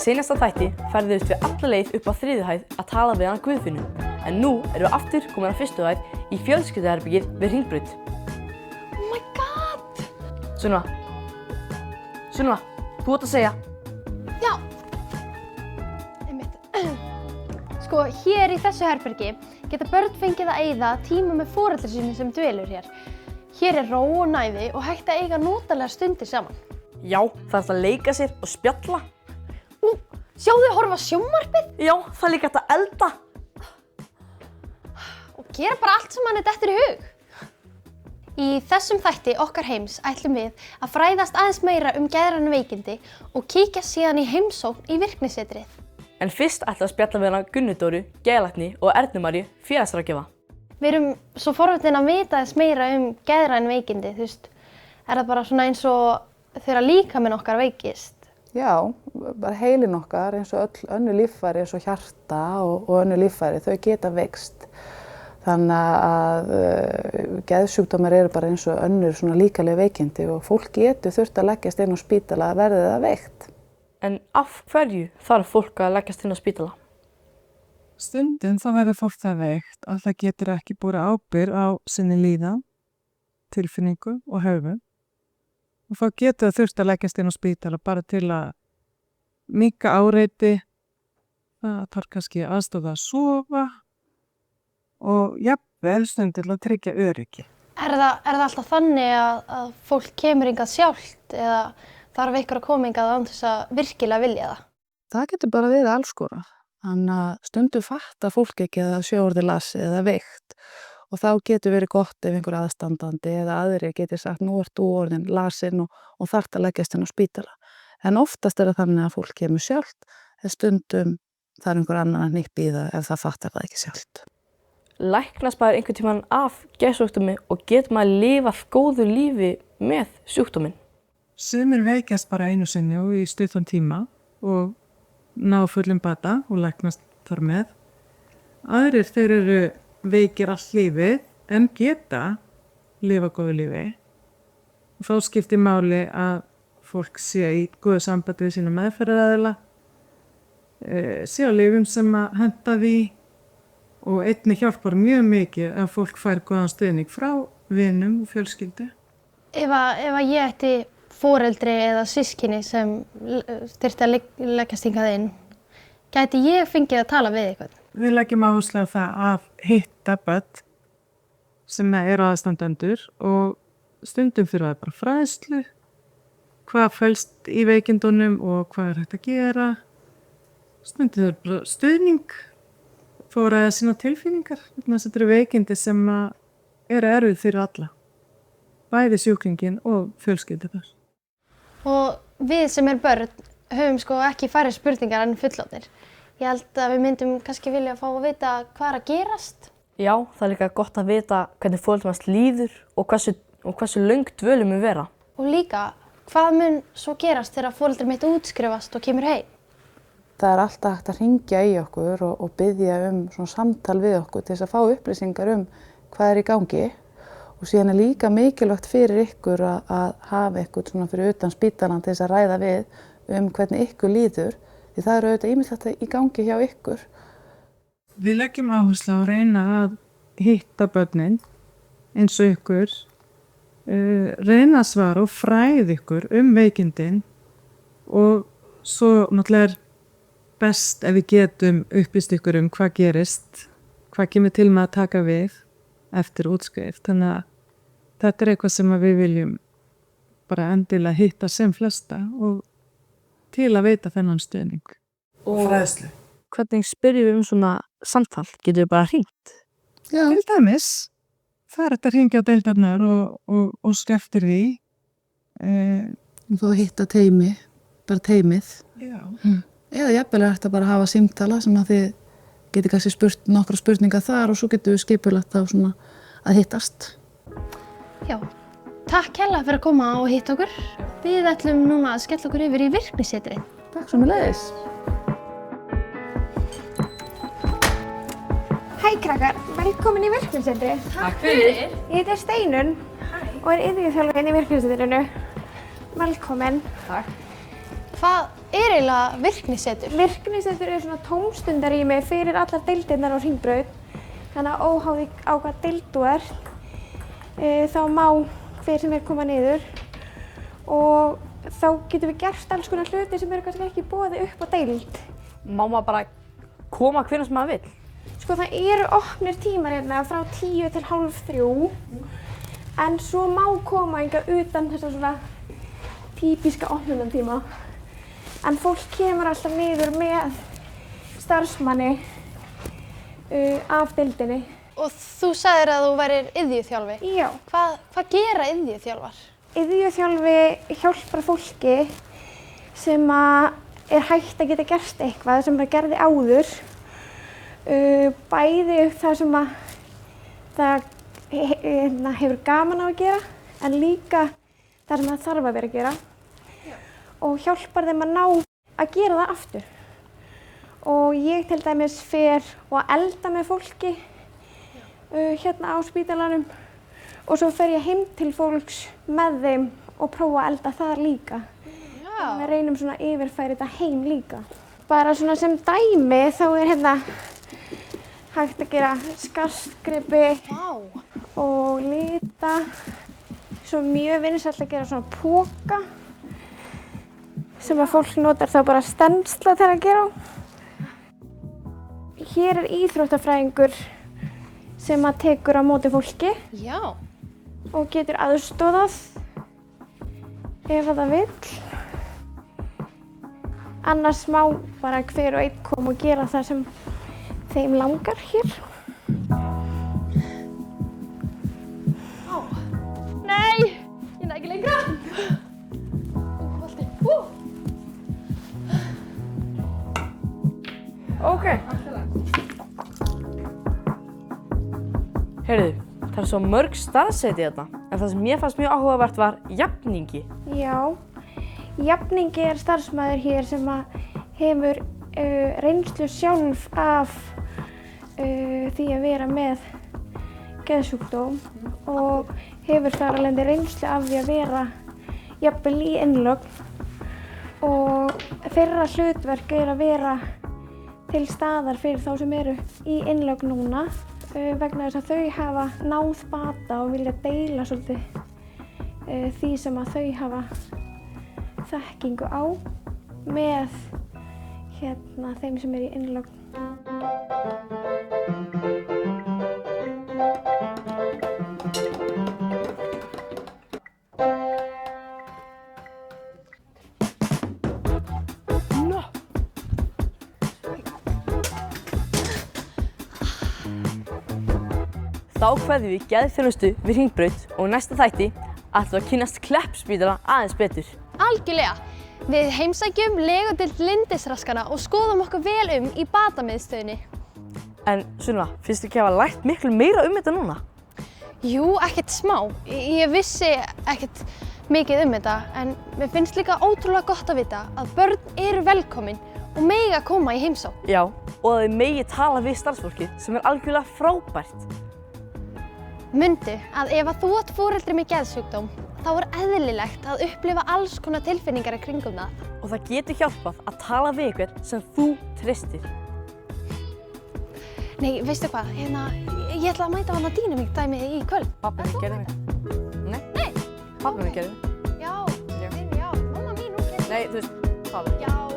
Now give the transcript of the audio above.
seinasta þætti ferðumst við alla leið upp á 3. hæð að tala við hana Guðfinnu. En nú erum við aftur komin á 1. hæð í fjölskylduherbergið við Hringbraut. Oh my god! Sunna, þú átt að segja. Já! Sko, hér í þessu herbergi geta börn fengið að eyða tíma með foreldri sínu sem dvelur hér. Hér er ró og næði og hægt að eiga notalega stundir saman. Já, það er að leika sér og spjalla. Sjáðu horfa á sjónvarpið? Já, það er líka hægt að elda. Og gera bara allt sem manni dettur í hug. Í þessum þætti okkar heims ætlum við að fræðast aðeins meira geðræn veikindi og kíkja síðan í heimsókn í virknisetrið. En fyrst ætlum við að spjalla við hana Gunnudóru, geðlækni og Ernu Maríu, félagsráðgjafa. Við erum svo forvitin að vita aðeins meira geðræn veikindi, þú veist. Er það bara svona eins og þegar líkaminn okkar veikist? Já, bara heilinn okkar eins og öll önnur líffæri eins og hjarta og önnur líffæri, þau geta veikst. Þannig að geðsjúkdómar eru bara eins og önnur svona líkamleg veikindi og fólk getur þurft að leggjast inn á spítala að verði það veikt. En af hverju þarf fólk að leggjast inn á spítala? Stundum þá verður fólk það veikt að það getur ekki borið ábyrgð á sinni líðan, tilfinningu og höfum. Og þá getur það þurft að leggjast inn á spítala bara til að minnka áreiti, það þarf kannski aðstoða að sofa og jafnvel stundum til að tryggja öryggi. Er það alltaf þannig að fólk kemur hingað sjálft eða þarf einhver að koma hingað án þess að virkilega vilja það? Það getur bara verið alls konar. Þannig að stundum fattar fólk ekki að það sé orðið lasið eða veikt og þá getur verið gott ef einhver aðstandandi eða aðrir getur sagt nú ert þú orðin lasin og þarft að leggjast inn á spítala. En oftast er það þannig að fólk kemur sjálft en stundum þarf einhver annan að hnippa í það ef það fattar það ekki sjálft. Læknast maður einhvern tímann af geðsjúkdómi og getur maður lifað góðu lífi með sjúkdóminn? Sumir veikjast bara einu sinni og í stuttan tíma og ná fullum bata og læknast þar með. Aðrir þeir eru veikir allt lífið en geta lifa góðu lífi. Og þá skiptir máli að fólk sé í góðu sambandi við sína meðferðaraðila, sé á lyfjum sem að henta því og einnig hjálpar mjög mikið að fólk fær góðan stuðning frá vinum og fjölskyldu. Ef ég ætti foreldri eða systkini sem þyrfti að leggjast hingað inn, gæti ég fengið að tala við eitthvað? Við leggjum áherslu á það að hitta börn sem eru aðstandendur og stundum fyrir það bara fræðslu, hvað felst í veikindunum og hvað er hægt að gera. Stundum er bara stuðning, fóra að sína tilfinningar. Þetta eru veikindi sem eru erfið fyrir alla, bæði sjúklingin og fjölskyldu. Og við sem börn höfum sko ekki færri spurningar en fullorðnir. Ég held að við myndum kannski vilja fá að vita hvað er að gerast. Já, það er líka gott að vita hvernig foreldrum hans líður og hversu löng dvölin mun vera. Og líka, hvað mun svo gerast þegar foreldri mitt útskrifast og kemur heim? Það er alltaf hægt að hringja í okkur og biðja svona samtal við okkur til þess að fá upplýsingar hvað er í gangi. Og síðan er líka mikilvægt fyrir ykkur að hafa ykkur svona fyrir utan spítalann til þess að ræða við hvernig ykkur líður. Því það eru auðvitað ýmislegt í gangi hjá ykkur. Við leggjum áherslu á að reyna að hitta börnin eins og ykkur, reyna að svara og fræða ykkur veikindin og svo náttúrulega er best ef við getum upplýst ykkur hvað gerist, hvað kemur til með að taka við eftir útskrift. Þannig að þetta er eitthvað sem við viljum bara endilega hitta sem flesta og til að veita þennan stuðning og fræðslu. Hvernig spyrjum við svona samtal? Getum við bara hringt? Já. Til dæmis, það er hægt að hringja á deildarnar og eftir því. Þú fá að hitta bara teymið. Já. Eða jafnvel er hægt að bara hafa símtala sem að þið geti kannski spurt nokkra spurningar þar og svo getum við skipulagt þá svona að hittast. Já, takk kærlega fyrir að koma og hitta okkur. Við ætlum núna að skella okkur yfir í virknisetrið. Takk sömuleiðis. Hæ krakkar, velkomin í virknisetrið. Takk fyrir. Ég heiti Steinunn og er iðjuþjálfarinn í virknisetrinu. Velkomin. Takk. Hvað er eiginlega virknisetur? Virknisetur er svona tómstundarými fyrir allar deildirnar á Hringbraut. Þannig að óháð á hvað deild þú ert, þá má hver sem koma niður og þá getum við gert alls konar hluti sem eru kannski ekki boðið upp á deild. Má maður bara koma hvenær sem maður vill? Sko það eru opnir tímar hérna frá 10 til hálf 3 en svo má koma hingað utan þessa svona típiska opnunartíma. En fólk kemur alltaf niður með starfsmanni af deildinni. Og þú sagðir að þú værir iðjuþjálfi. Já. Hvað gera iðjuþjálfar? Iðjuþjálfi hjálpar fólki sem er hægt að geta gert eitthvað sem það gerði áður. Bæði það sem það hefur gaman á að gera en líka það sem það þarf að vera að gera. Og hjálpar þeim að ná að gera það aftur. Og ég til dæmis fer og elda með fólki hérna á spítalanum og svo fer ég heim til fólks með þeim og prófa að elda þar líka. Þannig að við reynum svona að yfirfæra þetta heim líka. Bara svona sem dæmi þá er hérna hægt að gera skartgripi og lita. Svo mjög vinsælt að gera svona poka sem að fólk notar þá bara stensla til að gera á. Hér er íþróttafræðingur sem að tekur á móti fólki og getur aðstoðað ef það vill. Annars má bara hver og einn koma og gera það sem þeim langar hér. Nei, ég næ ekki lengra. Ok. Heyrðu, það er svo mörg starfsheiti hérna, en það sem mér fannst mjög áhugavert var jafningi. Já, jafningi er starfsmaður hér sem hefur reynslu sjálf af því að vera með geðsjúkdóm og hefur þar alveg reynslu af því að vera jafnvel í innlögn og þeirra hlutverk er að vera til staðar fyrir þá sem eru í innlögn núna vegna þess að þau hafa náð bata og vilja deila svolítið því sem að þau hafa þekkingu á með þeim sem eru í innlögn. Þá kveðjum við geðþjónustu við Hringbraut og í næsta þætti ætlum við að kynnast Kleppsspítala aðeins betur. Algjörlega! Við heimsækjum legudeild lyndisraskana og skoðum okkur vel í batamiðstöðinni. En Sunna, finnst þér ekki hafa lært miklu meira þetta núna? Jú, ekkert smá. Ég vissi ekkert mikið þetta en mér finnst líka ótrúlega gott að vita að börn eru velkomin og mega koma í heimsókn. Já, og að þau megi tala við starfsfólkið sem er algjörlega frábært. Mundu að ef þú átt foreldri með geðsjúkdóm, þá er eðlilegt að upplifa alls konar tilfinningar í kringum það. Og það getur hjálpað að tala við einhvern sem þú treystir. Nei, veistu hvað, ég ætla að mæta hana Dynamík dæmi í kvöld. Pabbi minn gerði mig. Nei. Pabbi minn gerði mig. Já, mamma mín, hún gerði mig. Nei, þú veist, pabbi. Já.